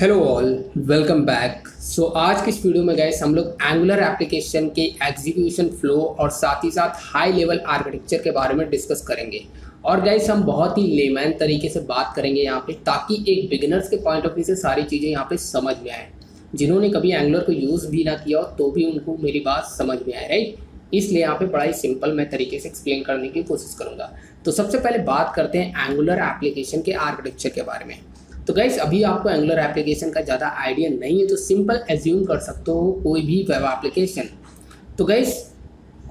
Hello all, welcome back. So आज की इस वीडियो में गाइस हम लोग एंगुलर एप्लीकेशन के एग्जीक्यूशन फ्लो और साथ ही साथ हाई लेवल आर्किटेक्चर के बारे में डिस्कस करेंगे। और गाइस हम बहुत ही लेमैन तरीके से बात करेंगे यहाँ पे, ताकि एक बिगिनर्स के पॉइंट ऑफ व्यू से सारी चीज़ें यहाँ पे समझ में आए। जिन्होंने कभी एंगुलर को यूज़ भी ना किया हो तो भी उनको मेरी बात समझ में आए, राइट। इसलिए यहाँ पे बड़ा ही सिंपल मैं तरीके से एक्सप्लेन करने की कोशिश करूँगा। तो सबसे पहले बात करते हैं एंगुलर एप्लीकेशन के आर्किटेक्चर के बारे में। तो गाइस अभी आपको एंगुलर एप्लीकेशन का ज़्यादा आइडिया नहीं है, तो सिंपल एज्यूम कर सकते हो कोई भी वेब एप्लीकेशन। तो गाइस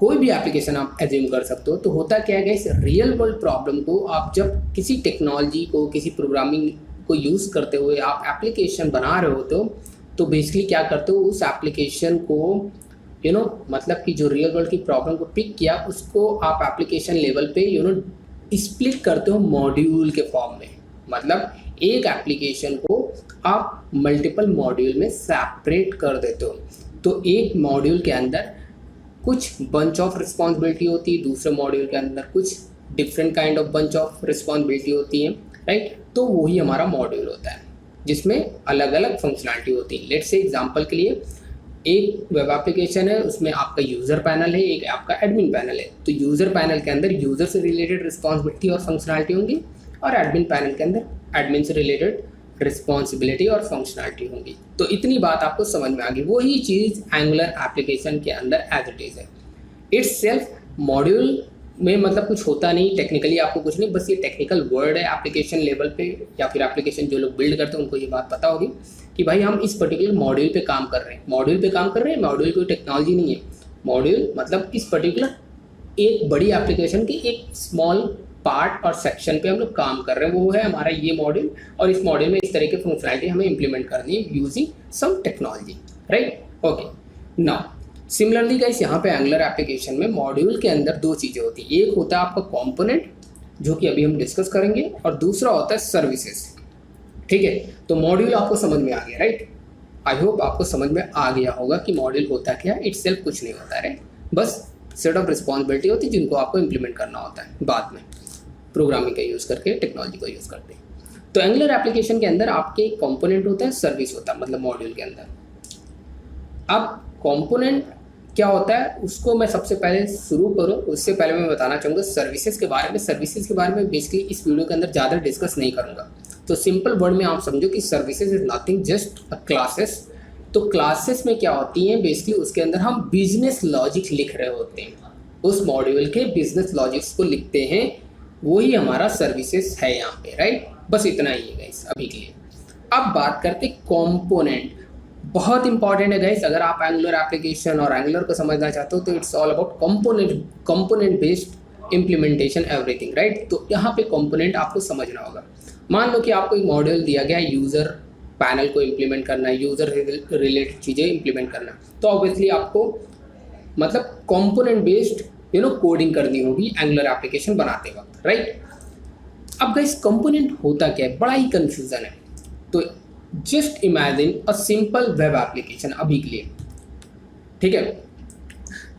कोई भी एप्लीकेशन आप एज्यूम कर सकते हो। तो होता क्या है गाइस, रियल वर्ल्ड प्रॉब्लम को आप जब किसी टेक्नोलॉजी को, किसी प्रोग्रामिंग को यूज़ करते हुए आप एप्लीकेशन बना रहे होते हो, तो बेसिकली क्या करते हो, उस एप्लीकेशन को मतलब कि जो रियल वर्ल्ड की प्रॉब्लम को पिक किया उसको आप एप्लीकेशन लेवल पे स्प्लिट करते हो मॉड्यूल के फॉर्म में। मतलब एक एप्लीकेशन को आप मल्टीपल मॉड्यूल में सेपरेट कर देते हो। तो एक मॉड्यूल के अंदर कुछ बंच ऑफ रिस्पॉन्सिबिलिटी होती है, दूसरे मॉड्यूल के अंदर कुछ different kind of bunch of responsibility होती है, राइट। तो वही हमारा मॉड्यूल होता है जिसमें अलग अलग फंक्शनैलिटी होती है। लेट्स से एग्जांपल के लिए एक वेब एप्लीकेशन है, उसमें आपका यूज़र पैनल है, एक आपका एडमिन पैनल है। तो यूज़र पैनल के अंदर यूज़र से रिलेटेड रिस्पॉन्सिबिलिटी और फंक्शनैलिटी होंगी, और एडमिन पैनल के अंदर एडमिन से रिलेटेड रिस्पॉन्सिबिलिटी और फंक्शनैलिटी होंगी। तो इतनी बात आपको समझ में आ गई। वही चीज़ एंगुलर एप्लीकेशन के अंदर एज इट इज़ है। इट्स सेल्फ मॉड्यूल में मतलब कुछ होता नहीं, टेक्निकली आपको कुछ नहीं, बस ये टेक्निकल वर्ड है। एप्लीकेशन लेवल पे या फिर एप्लीकेशन जो लोग बिल्ड करते हैं उनको ये बात पता होगी कि भाई हम इस पर्टिकुलर मॉड्यूल पे काम कर रहे हैं। मॉड्यूल पे काम कर रहे हैं, मॉड्यूल कोई टेक्नोलॉजी नहीं है। मॉड्यूल मतलब इस पर्टिकुलर एक बड़ी एप्लीकेशन की एक स्मॉल पार्ट और सेक्शन पे हम लोग काम कर रहे हैं, वो है हमारा ये मॉड्यूल। और इस मॉड्यूल में इस तरह की फंक्शनैलिटी हमें इंप्लीमेंट करनी है using some technology, right. Okay, now similarly guys यहाँ पे एंगुलर एप्लीकेशन में मॉड्यूल के अंदर दो चीज़ें होती हैं। एक होता है आपका कंपोनेंट, जो कि अभी हम डिस्कस करेंगे, और दूसरा होता है सर्विसेज, ठीक है। तो मॉड्यूल आपको समझ में आ गया, राइट। आई होप आपको समझ में आ गया होगा कि मॉड्यूल होता क्या है। इट्सेल्फ कुछ नहीं होता है, राइट। बस सेट ऑफ रिस्पॉन्सिबिलिटी होती है जिनको आपको इंप्लीमेंट करना होता है बाद में प्रोग्रामिंग का यूज़ करके, टेक्नोलॉजी का यूज़ करते हैं। तो एंगुलर एप्लीकेशन के अंदर आपके कंपोनेंट होता है, सर्विस होता है, मतलब मॉड्यूल के अंदर। अब कंपोनेंट क्या होता है उसको मैं सबसे पहले शुरू करूँ, उससे पहले मैं बताना चाहूँगा सर्विसेज के बारे में। सर्विसेज के बारे में बेसिकली इस वीडियो के अंदर ज़्यादा डिस्कस नहीं करूँगा। तो सिंपल वर्ड में आप समझो कि services is nothing just a classes. तो क्लासेस में क्या होती हैं, बेसिकली उसके अंदर हम बिजनेस लॉजिक लिख रहे होते हैं, उस मॉड्यूल के बिजनेस लॉजिक्स को लिखते हैं, वही हमारा सर्विसेज है यहाँ पे, राइट। बस इतना ही है गाइस अभी के लिए। अब बात करते कंपोनेंट। बहुत इंपॉर्टेंट है गाइस, अगर आप एंगुलर एप्लीकेशन और एंगुलर को समझना चाहते हो तो it's all about component based implementation everything, right. तो यहाँ पे कंपोनेंट आपको समझना होगा। मान लो कि आपको एक मॉड्यूल दिया गया है, यूज़र पैनल को इम्प्लीमेंट करना है, यूज़र रिलेटेड चीज़ें इम्प्लीमेंट करना है, तो ऑब्वियसली आपको मतलब कंपोनेंट बेस्ड कोडिंग करनी होगी एंगुलर एप्लीकेशन बनाते वक्त, राइट। अब गाइस कंपोनेंट होता क्या है, बड़ा ही कंफ्यूजन है। तो just imagine a simple web application अभी के लिए, ठीक है।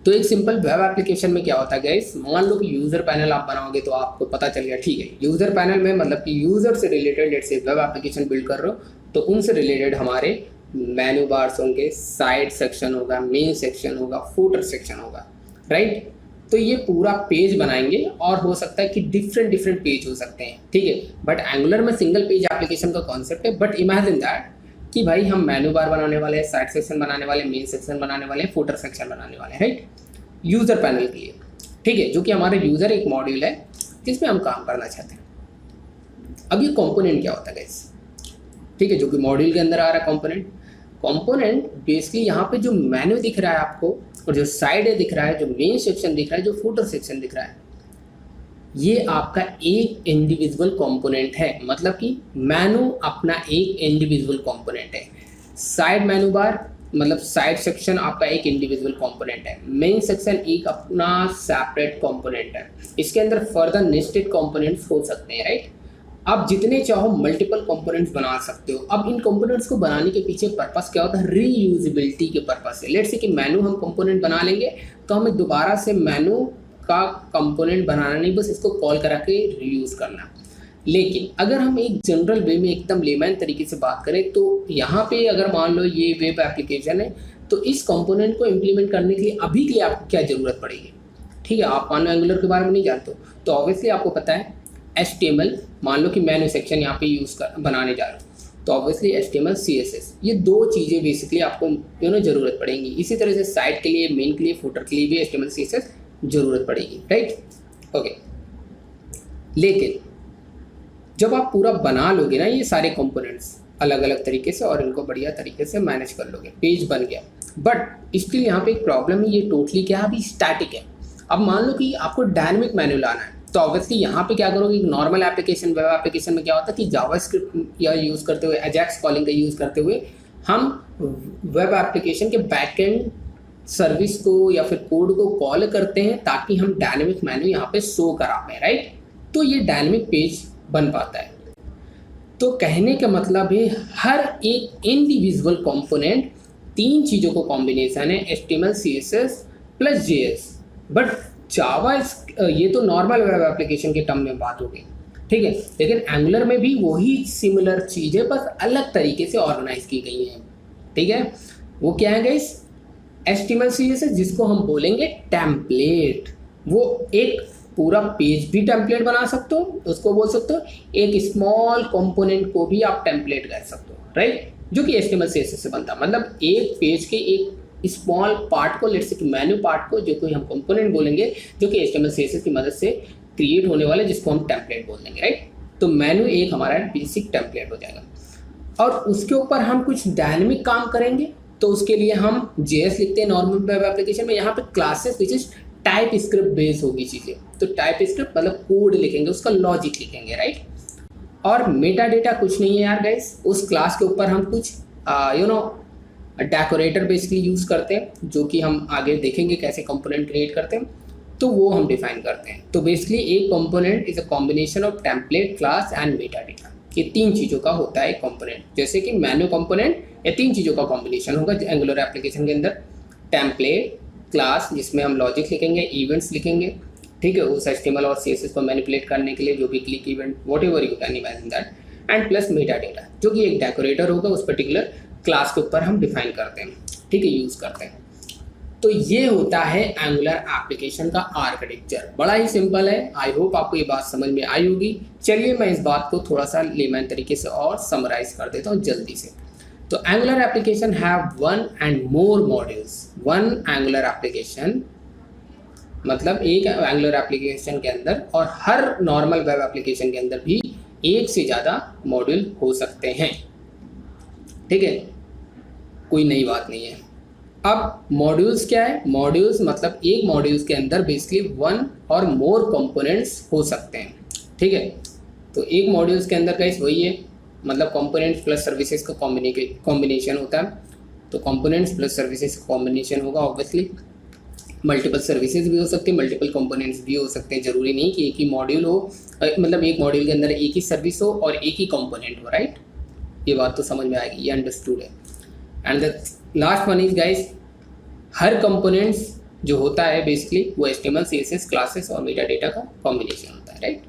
तो एक सिंपल वेब एप्लीकेशन में क्या होता है गाइस, मान लो कि यूज़र पैनल आप बनाओगे तो आपको पता चल गया, ठीक है। यूज़र पैनल में मतलब कि यूज़र से related let's say web application build कर रहे हो, तो उनसे रिलेटेड हमारे मेन्यू बार्स होंगे, साइड सेक्शन होगा, मेन सेक्शन होगा, फूटर सेक्शन होगा, राइट। तो ये पूरा पेज बनाएंगे, और हो सकता है कि डिफरेंट पेज हो सकते हैं, ठीक है। बट एंगुलर में सिंगल पेज एप्लीकेशन का कॉन्सेप्ट है। बट इमेजिन दैट कि भाई हम मेन्यू बार बनाने वाले हैं, साइड सेक्शन बनाने वाले हैं, मेन सेक्शन बनाने वाले हैं, फूटर सेक्शन बनाने वाले हैं, राइट, यूज़र पैनल के लिए, ठीक है। जो कि हमारे यूज़र एक मॉड्यूल है जिसमें हम काम करना चाहते हैं। अब ये कंपोनेंट क्या होता है गाइस, ठीक है, जो कि मॉड्यूल के अंदर आ रहा है कंपोनेंट बेसिकली यहाँ पे जो मेन्यू दिख रहा है आपको, और जो साइड है दिख रहा है, जो मेन सेक्शन दिख रहा है, जो फूटर सेक्शन दिख रहा है, ये आपका एक इंडिविजुअल कंपोनेंट है। मतलब कि मेन्यू अपना एक इंडिविजुअल कंपोनेंट है, साइड मेन्यू बार मतलब साइड सेक्शन आपका एक इंडिविजुअल कंपोनेंट है, मेन सेक्शन एक अपना सेपरेट कंपोनेंट है। इसके अंदर फर्दर नेस्टेड कंपोनेंट्स हो सकते हैं, राइट। आप जितने चाहो मल्टीपल कंपोनेंट्स बना सकते हो। अब इन कंपोनेंट्स को बनाने के पीछे पर्पस क्या होता है, रीयूजेबिलिटी के पर्पस से। लेट्स से कि मेनू हम कंपोनेंट बना लेंगे तो हमें दोबारा से मेनू का कंपोनेंट बनाना नहीं, बस इसको कॉल करा के रीयूज़ करना। लेकिन अगर हम एक जनरल वे में एकदम लेमैन तरीके से बात करें तो यहाँ पे अगर मान लो ये वेब एप्लीकेशन है, तो इस कंपोनेंट को इम्प्लीमेंट करने के लिए अभी के लिए आपको क्या ज़रूरत पड़ेगी। ठीक है, आप मान लो एंगुलर के बारे में नहीं जानते हो तो ऑब्वियसली आपको पता है HTML, मान लो कि मेन्यू सेक्शन यहाँ पे बनाने जा रहे हो तो ऑब्वियसली HTML CSS, ये दो चीज़ें बेसिकली आपको ज़रूरत पड़ेंगी। इसी तरह से साइट के लिए, मेन के लिए, फुटर के लिए भी HTML CSS ज़रूरत पड़ेगी, राइट। ओके, लेकिन जब आप पूरा बना लोगे ना ये सारे कंपोनेंट्स अलग अलग तरीके से और इनको बढ़िया तरीके से मैनेज कर लोगे, पेज बन गया, बट स्टिल यहाँ पे एक प्रॉब्लम है, ये टोटली क्या है, अभी स्टैटिक है। अब मान लो कि आपको डायनेमिक मेन्यू लाना है तो ऑब्वियसली यहाँ पे क्या करोगे, नॉर्मल एप्लीकेशन, वेब एप्लीकेशन में क्या होता है कि जावास्क्रिप्ट या यूज़ करते हुए, अजैक्स कॉलिंग का यूज़ करते हुए हम वेब एप्लीकेशन के बैकएंड सर्विस को या फिर कोड को कॉल करते हैं ताकि हम डायनेमिक मेन्यू यहाँ पे शो करा पाएँ, राइट। तो ये डायनेमिक पेज बन पाता है। तो कहने का मतलब है हर एक इंडिविजुअल कंपोनेंट तीन चीज़ों को कॉम्बिनेशन है, HTML CSS plus JS। But Java, ये तो नॉर्मल वेब एप्लीकेशन के टर्म में बात हो गई, ठीक है, लेकिन एंगुलर में भी वही सिमिलर चीज़ें बस अलग तरीके से ऑर्गेनाइज की गई हैं, ठीक है। वो क्या है गाइस, HTML CSS जिसको हम बोलेंगे टेम्पलेट, वो एक पूरा पेज भी टेम्पलेट बना सकते हो, उसको बोल सकते हो, एक स्मॉल कंपोनेंट को भी आप टेम्पलेट कह सकते हो, राइट, जो कि HTML CSS से बनता है। मतलब एक पेज के एक स्मॉल पार्ट को, लेट्स से कि मेन्यू पार्ट को, जो कोई हम कंपोनेंट बोलेंगे, जो कि HTML CSS की मदद से क्रिएट होने वाले, जिसको हम टेम्पलेट बोल देंगे, राइट। तो मेन्यू एक हमारा बेसिक टेम्पलेट हो जाएगा और उसके ऊपर हम कुछ डायनेमिक काम करेंगे तो उसके लिए हम JS लिखते हैं नॉर्मल वेब एप्लीकेशन में। यहाँ पे classes which is type script base होगी चीज़ें, तो टाइप स्क्रिप्ट मतलब कोड लिखेंगे, उसका लॉजिक लिखेंगे, राइट। और मेटा डेटा कुछ नहीं है यार गाइस, उस क्लास के ऊपर हम कुछ डेकोरेटर बेसिकली यूज़ करते हैं, जो कि हम आगे देखेंगे कैसे कंपोनेंट क्रिएट करते हैं, तो वो हम डिफाइन करते हैं। तो बेसिकली एक component is a combination of template, class and Meta data. ये तीन चीज़ों का होता है कंपोनेंट। जैसे कि मेन्यू कंपोनेंट, ये तीन चीज़ों का कॉम्बिनेशन होगा एंगुलर एप्लीकेशन के अंदर। टेम्पलेट, क्लास जिसमें हम लॉजिक लिखेंगे, इवेंट्स लिखेंगे, ठीक है, उस HTML और CSS को मैनिपुलेट करने के लिए, जो भी click event, what ever you can imagine that, and plus Meta data, जो कि एक डेकोरेटर होगा उस पर्टिकुलर क्लास के ऊपर हम डिफाइन करते हैं, ठीक है, यूज़ करते हैं। तो ये होता है एंगुलर एप्लीकेशन का आर्किटेक्चर। बड़ा ही सिंपल है। आई होप आपको ये बात समझ में आई होगी। चलिए मैं इस बात को थोड़ा सा लेमैन तरीके से और समराइज कर देता हूँ जल्दी से। तो angular application have one and more modules. One angular application मतलब एक एंगुलर एप्लीकेशन के अंदर, और हर नॉर्मल वेब एप्लीकेशन के अंदर भी एक से ज़्यादा मॉड्यूल हो सकते हैं, ठीक है, कोई नई बात नहीं है। अब मॉड्यूल्स क्या है? मॉड्यूल्स मतलब एक मॉड्यूल्स के अंदर बेसिकली वन और मोर कंपोनेंट्स हो सकते हैं, ठीक है। तो एक मॉड्यूल्स के अंदर गाइस वही है, मतलब कंपोनेंट्स प्लस सर्विसेज का कॉम्बिनेशन होता है। तो कंपोनेंट्स प्लस सर्विसेज का कॉम्बिनेशन होगा। ऑब्वियसली मल्टीपल सर्विसेज भी हो सकते हैं, मल्टीपल कंपोनेंट्स भी हो सकते हैं। जरूरी नहीं कि एक ही मॉड्यूल हो, मतलब एक मॉड्यूल के अंदर एक ही सर्विस हो और एक ही कंपोनेंट हो, राइट। ये बात तो समझ में आएगी, ये अंडरस्टूड है। And the last one is guys, her components जो होता है बेसिकली वो HTML, CSS, क्लासेस और मेटा डेटा का कॉम्बिनेशन होता है, राइट।